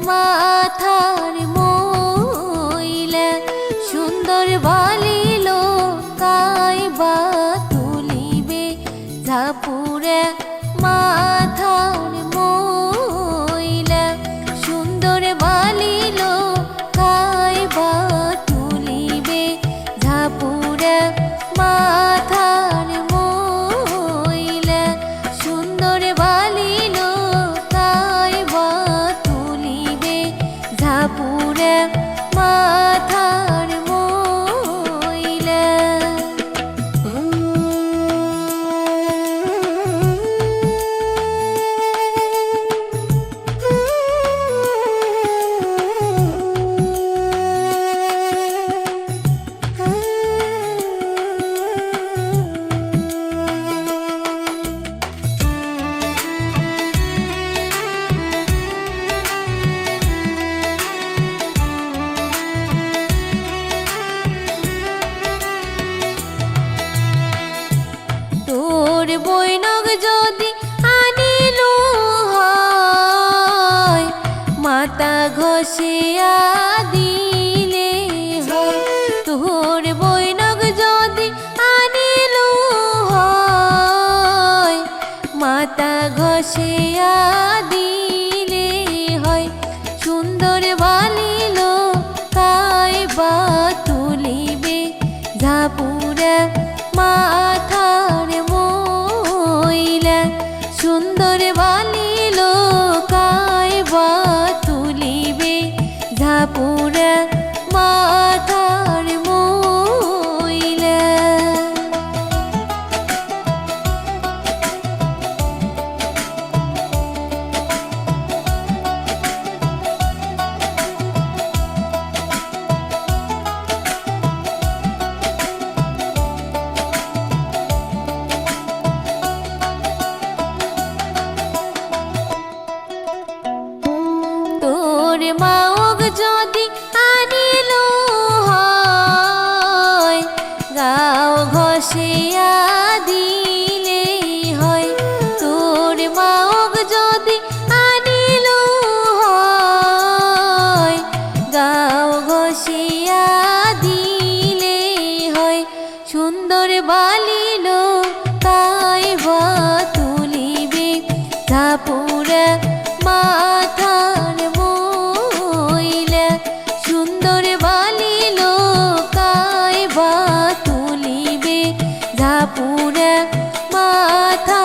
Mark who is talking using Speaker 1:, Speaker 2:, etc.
Speaker 1: মাথার মইলা সুন্দর বালিল কাইবা তুলিবে ঝাপুরে মাথার মইলা সুন্দর বালিল কাইবা তুলিবে ঝাপুরে মাথার মইলা সুন্দর বালিল কাইবা তুলিবে ঝাপুরে মাথার মইলা। তোর বৈনক যদি আনিলু হয় মাতা ঘষিয়া দিলে হয়। তোর বৈনক যদি আনিলু হয় মাতা ঘষিয়া দিলে হয়। সুন্দর বালিল কাইবা তুলিবে ঝাপুরে মাথার মইলা সুন্দর বালিল কাইবা তুলিবে ঝাপুরে মাথার মইলা। তোর মাওক যদি আনিলু হয় গাও ঘষিয়া দিলে হয়। তোর মাওক যদি আনিলু হয় গাও ঘষিয়া দিলে হয়। সুন্দর বালিল কাইবা তুলিবে ঝাপুরে মাথার মইলা সুন্দর বালিল কাইবা তুলিবে ঝাপুরে মাথা